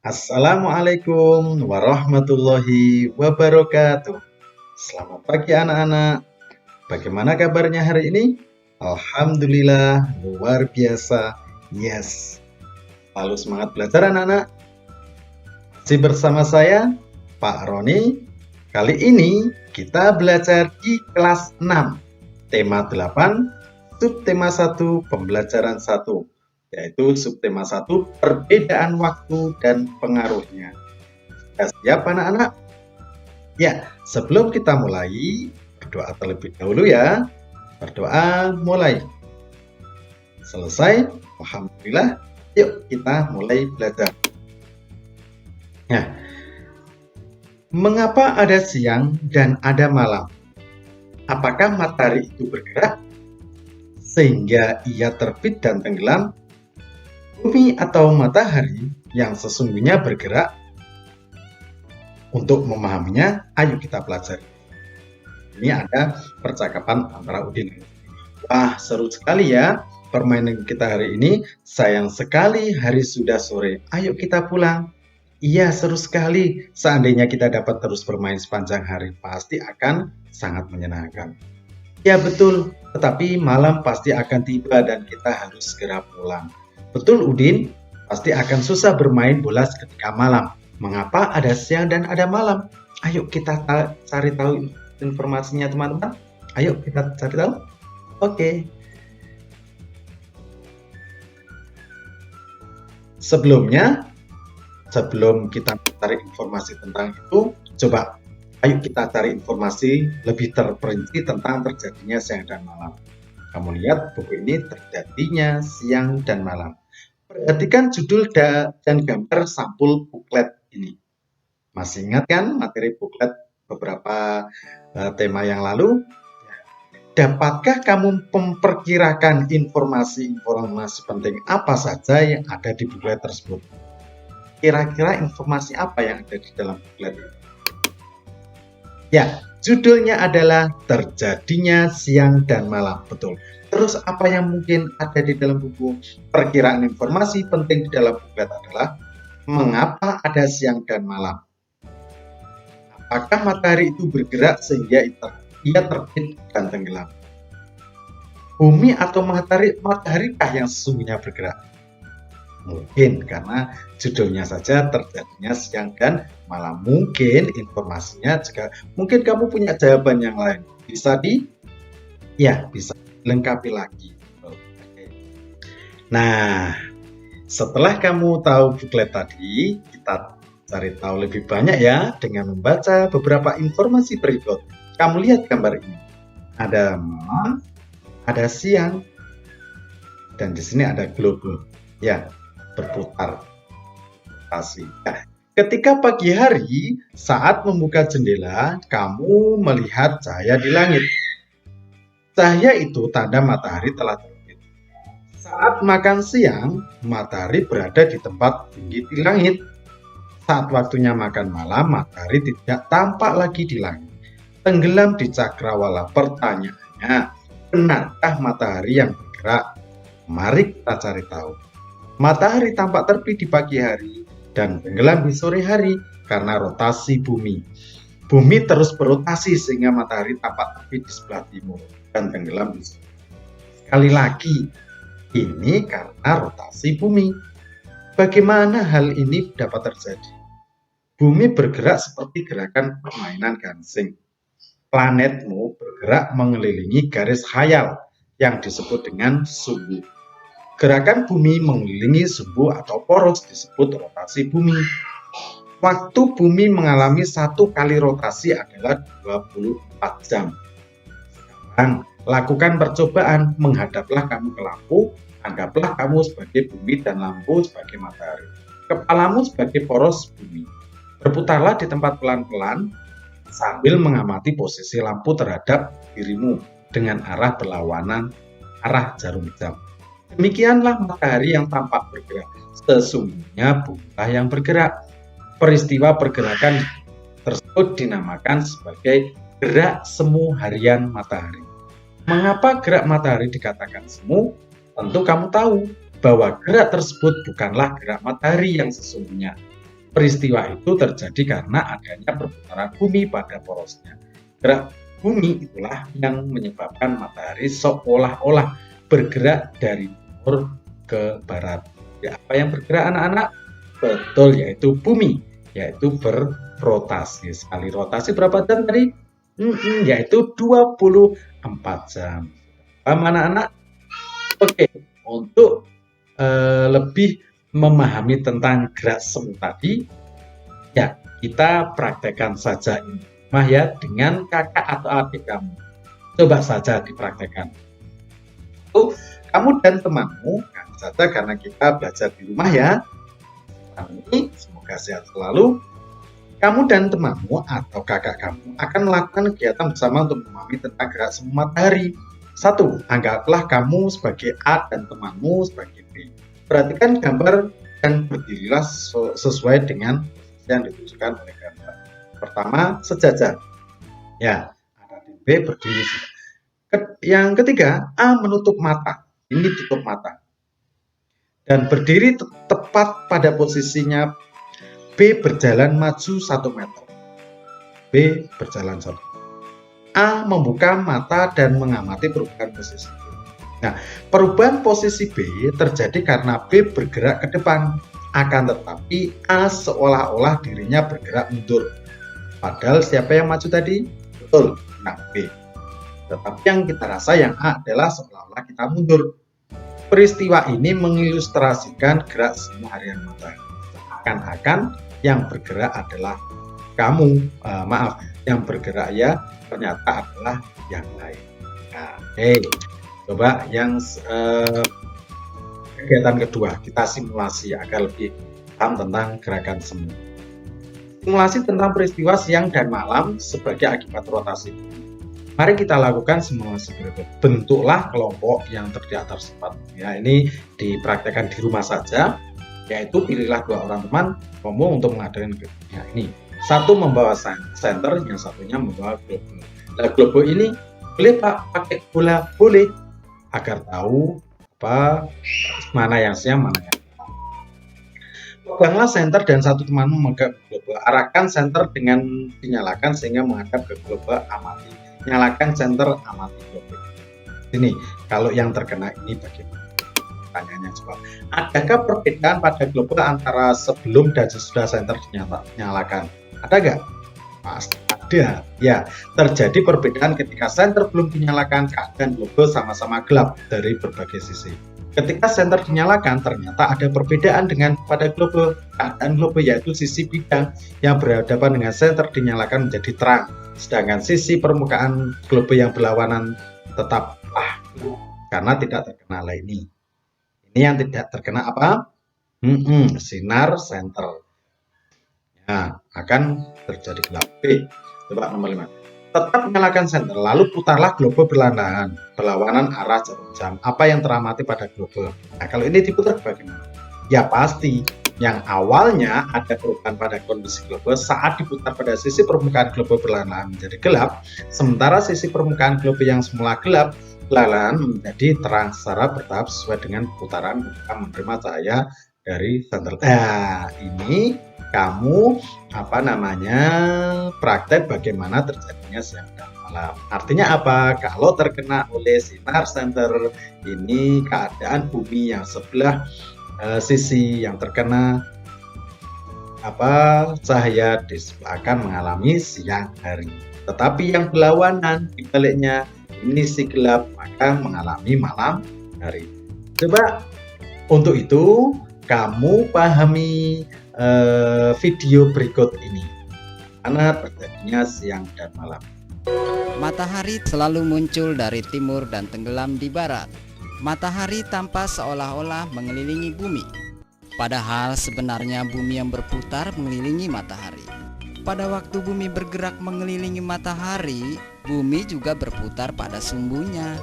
Assalamualaikum warahmatullahi wabarakatuh. Selamat pagi anak-anak. Bagaimana kabarnya hari ini? Alhamdulillah, luar biasa. Yes. Lalu semangat belajar anak-anak. Masih bersama saya, Pak Roni. Kali ini kita belajar di kelas 6. Tema 8, subtema 1, pembelajaran 1. Yaitu subtema 1, perbedaan waktu dan pengaruhnya. Sudah siap anak-anak? Ya, sebelum kita mulai, berdoa terlebih dahulu ya. Berdoa mulai. Selesai, alhamdulillah. Yuk kita mulai belajar. Nah, mengapa ada siang dan ada malam? Apakah matahari itu bergerak sehingga ia terbit dan tenggelam? Bumi atau matahari yang sesungguhnya bergerak? Untuk memahaminya, ayo kita pelajari. Ini ada percakapan antara Udin dan Udin. Wah, seru sekali ya permainan kita hari ini. Sayang sekali hari sudah sore. Ayo kita pulang. Iya, seru sekali. Seandainya kita dapat terus bermain sepanjang hari, pasti akan sangat menyenangkan. Ya betul, tetapi malam pasti akan tiba dan kita harus segera pulang. Betul Udin, pasti akan susah bermain bola ketika malam. Mengapa ada siang dan ada malam? Ayo kita cari tahu informasinya teman-teman. Ayo kita cari tahu. Oke. Sebelum kita cari informasi tentang itu, coba ayo kita cari informasi lebih terperinci tentang terjadinya siang dan malam. Kamu lihat buku ini terjadinya siang dan malam. Perhatikan judul dan gambar sampul buklet ini. Masih ingat kan materi buklet beberapa tema yang lalu? Dapatkah kamu memperkirakan informasi-informasi penting apa saja yang ada di buklet tersebut? Kira-kira informasi apa yang ada di dalam buklet ini? Ya, judulnya adalah terjadinya siang dan malam. Betul. Terus apa yang mungkin ada di dalam buku? Perkiraan informasi penting di dalam buklet adalah mengapa ada siang dan malam? Apakah matahari itu bergerak sehingga ia terbit dan tenggelam? Bumi atau mataharikah yang sesungguhnya bergerak? Mungkin karena judulnya saja terjadinya siang dan malam. Mungkin informasinya juga, mungkin kamu punya jawaban yang lain. Bisa bisa lengkapi lagi. Nah, setelah kamu tahu buklet tadi, kita cari tahu lebih banyak ya dengan membaca beberapa informasi berikut. Kamu lihat gambar ini. Ada malam, ada siang, dan di sini ada globe. Ya, berputar. Nah, ketika pagi hari, saat membuka jendela, kamu melihat cahaya di langit. Cahaya itu tanda matahari telah terbit. Saat makan siang, matahari berada di tempat tinggi di langit. Saat waktunya makan malam, matahari tidak tampak lagi di langit. Tenggelam di cakrawala. Pertanyaannya, benarkah matahari yang bergerak? Mari kita cari tahu. Matahari tampak terbit di pagi hari dan tenggelam di sore hari karena rotasi bumi. Bumi terus berotasi sehingga matahari tampak terbit di sebelah timur dan tenggelam di sore. Sekali lagi, ini karena rotasi bumi. Bagaimana hal ini dapat terjadi? Bumi bergerak seperti gerakan permainan gansing. Planetmu bergerak mengelilingi garis khayal yang disebut dengan sumbu. Gerakan bumi mengelilingi sumbu atau poros disebut rotasi bumi. Waktu bumi mengalami satu kali rotasi adalah 24 jam. Sekarang, lakukan percobaan, menghadaplah kamu ke lampu, anggaplah kamu sebagai bumi dan lampu sebagai matahari. Kepalamu sebagai poros bumi. Berputarlah di tempat pelan-pelan sambil mengamati posisi lampu terhadap dirimu dengan arah berlawanan arah jarum jam. Demikianlah matahari yang tampak bergerak. Sesungguhnya bumilah yang bergerak. Peristiwa pergerakan tersebut dinamakan sebagai gerak semu harian matahari. Mengapa gerak matahari dikatakan semu? Tentu kamu tahu bahwa gerak tersebut bukanlah gerak matahari yang sesungguhnya. Peristiwa itu terjadi karena adanya perputaran bumi pada porosnya. Gerak bumi itulah yang menyebabkan matahari seolah-olah bergerak dari timur ke barat. Ya, apa yang bergerak anak-anak? Betul, yaitu bumi, yaitu berrotasi. Sekali rotasi berapa jam tadi? Yaitu 24 jam. Paham anak-anak? Oke, untuk lebih memahami tentang gerak semu tadi, ya kita praktekkan saja ini rumah ya dengan kakak atau adik kamu. Coba saja dipraktekkan. Kamu dan temanmu, saja karena kita belajar di rumah ya. Kami semoga sehat selalu. Kamu dan temanmu atau kakak kamu akan melakukan kegiatan bersama untuk memahami tentang gerak semu matahari. 1. Anggaplah kamu sebagai A dan temanmu sebagai B. Perhatikan gambar dan berdirilah sesuai dengan yang ditunjukkan oleh gambar. Pertama, sejajar. Ya, ada di B berdiri. Yang ketiga, A menutup mata. Ini tutup mata. Dan berdiri tepat pada posisinya. B berjalan maju 1 meter. B berjalan 1 meter. A membuka mata dan mengamati perubahan posisi B. Nah, perubahan posisi B terjadi karena B bergerak ke depan. Akan tetapi A seolah-olah dirinya bergerak mundur. Padahal siapa yang maju tadi? Betul, nah B. Tetapi yang kita rasa yang A adalah seolah-olah kita mundur. Peristiwa ini mengilustrasikan gerak semu harian matahari. Seakan-akan yang bergerak adalah kamu, yang bergerak ya ternyata adalah yang lain. Nah, coba yang kegiatan kedua, kita simulasi agar lebih paham tentang gerakan semu. Simulasi tentang peristiwa siang dan malam sebagai akibat rotasi bumi. Mari kita lakukan simulasi berikut. Bentuklah kelompok yang terdiri atas 4. Ya, ini dipraktekkan di rumah saja, yaitu pilihlah 2 orang teman kamu untuk mengadakan kegiatan. Ya, ini. 1 membawa senter, yang satunya membawa globe. Nah, globe ini boleh Pak pakai bola? Boleh. Agar tahu mana yang siang, mana yang malam. Peganglah senter dan 1 temanmu memegang globe. Arahkan senter dengan dinyalakan sehingga menghadap ke globe, amati. Nyalakan senter, amati globe. Ini kalau yang terkena ini bagaimana? Pertanyaannya coba. Adakah perbedaan pada globe antara sebelum dan sesudah senter dinyalakan? Ada nggak? Pasti ada. Ya, terjadi perbedaan ketika senter belum dinyalakan, keadaan globe sama-sama gelap dari berbagai sisi. Ketika senter dinyalakan, ternyata ada perbedaan dengan pada globe. Keadaan globe yaitu sisi bidang yang berhadapan dengan senter dinyalakan menjadi terang. Sedangkan sisi permukaan globe yang berlawanan tetaplah karena tidak terkena lightning. Ini yang tidak terkena apa? Sinar senter. Nah, akan terjadi gelap. B. Coba nomor 5. Tetap nyalakan senter, lalu putarlah globe berlawanan arah jarum jam. Apa yang teramati pada globe? Nah, kalau ini diputar bagaimana? Ya pasti, yang awalnya ada perubahan pada kondisi globe saat diputar pada sisi permukaan globe perlahan-lahan menjadi gelap, sementara sisi permukaan globe yang semula gelap perlahan menjadi terang secara bertahap sesuai dengan putaran menerima cahaya dari senter. Nah, ini kamu praktek bagaimana terjadinya siang dan malam. Artinya apa? Kalau terkena oleh sinar senter, ini keadaan bumi yang sebelah sisi yang terkena cahaya di sebelah akan mengalami siang hari. Tetapi yang berlawanan dibaliknya, ini si gelap maka mengalami malam hari. Coba untuk itu kamu pahami video berikut ini karena terjadinya siang dan malam. Matahari selalu muncul dari timur dan tenggelam di barat. Matahari tampak seolah-olah mengelilingi bumi, padahal sebenarnya bumi yang berputar mengelilingi matahari. Pada waktu bumi bergerak mengelilingi matahari, bumi juga berputar pada sumbunya.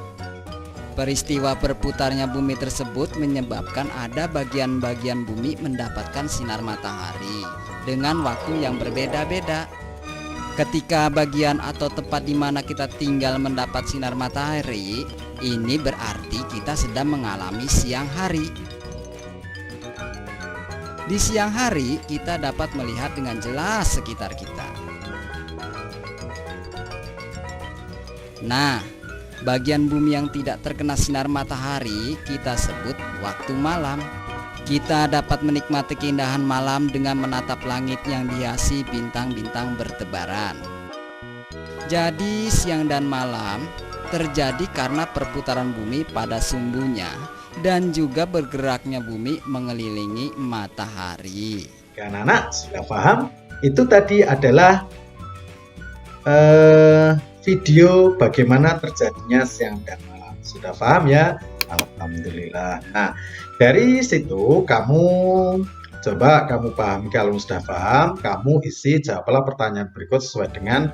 Peristiwa berputarnya bumi tersebut menyebabkan ada bagian-bagian bumi mendapatkan sinar matahari dengan waktu yang berbeda-beda. Ketika bagian atau tempat di mana kita tinggal mendapat sinar matahari, ini berarti kita sedang mengalami siang hari. Di siang hari, kita dapat melihat dengan jelas sekitar kita. Nah, bagian bumi yang tidak terkena sinar matahari kita sebut waktu malam. Kita dapat menikmati keindahan malam dengan menatap langit yang dihiasi bintang-bintang bertebaran. Jadi, siang dan malam terjadi karena perputaran bumi pada sumbunya dan juga bergeraknya bumi mengelilingi matahari. Anak-anak sudah paham? Itu tadi adalah video bagaimana terjadinya siang dan malam. Sudah paham ya? Alhamdulillah. Nah, dari situ kamu pahami. Kalau sudah paham, kamu isi jawablah pertanyaan berikut sesuai dengan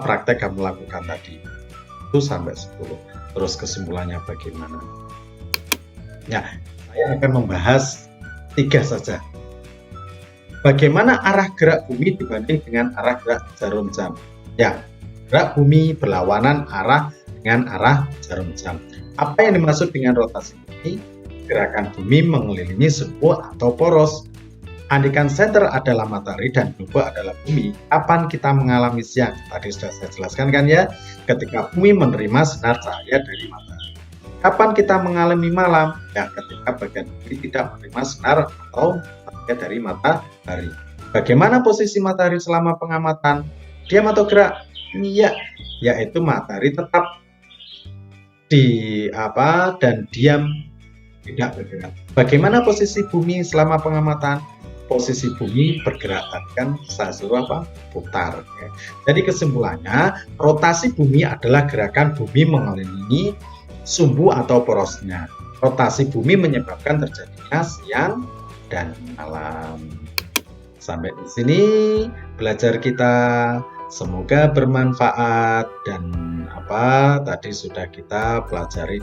praktek kamu lakukan tadi. 1 sampai 10. Terus kesimpulannya bagaimana? Ya, saya akan membahas 3 saja. Bagaimana arah gerak bumi dibanding dengan arah gerak jarum jam? Ya, gerak bumi berlawanan arah dengan arah jarum jam. Apa yang dimaksud dengan rotasi bumi? Gerakan bumi mengelilingi sumbu atau poros. Andaikan senter adalah matahari dan globe adalah bumi, kapan kita mengalami siang? Tadi sudah saya jelaskan kan ya, ketika bumi menerima sinar cahaya dari matahari. Kapan kita mengalami malam? Ya, ketika bagian bumi tidak menerima sinar atau cahaya dari matahari. Bagaimana posisi matahari selama pengamatan? Diam atau gerak? Iya, yaitu matahari tetap dan diam, tidak bergerak. Bagaimana posisi bumi selama pengamatan? Posisi bumi bergerak, kan saya suruh putar. Ya. Jadi kesimpulannya, rotasi bumi adalah gerakan bumi mengelilingi sumbu atau porosnya. Rotasi bumi menyebabkan terjadinya siang dan malam. Sampai di sini belajar kita, semoga bermanfaat dan tadi sudah kita pelajari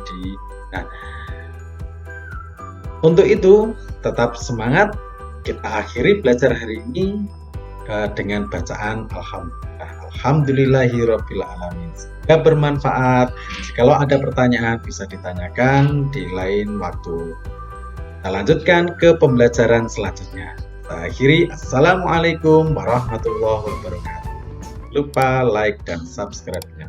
untuk itu tetap semangat. Kita akhiri belajar hari ini dengan bacaan Alhamdulillahirobbilalamin. Semoga bermanfaat. Kalau ada pertanyaan bisa ditanyakan di lain waktu. Kita lanjutkan ke pembelajaran selanjutnya. Kita akhiri. Assalamualaikum warahmatullahi wabarakatuh. Jangan lupa like dan subscribe-nya.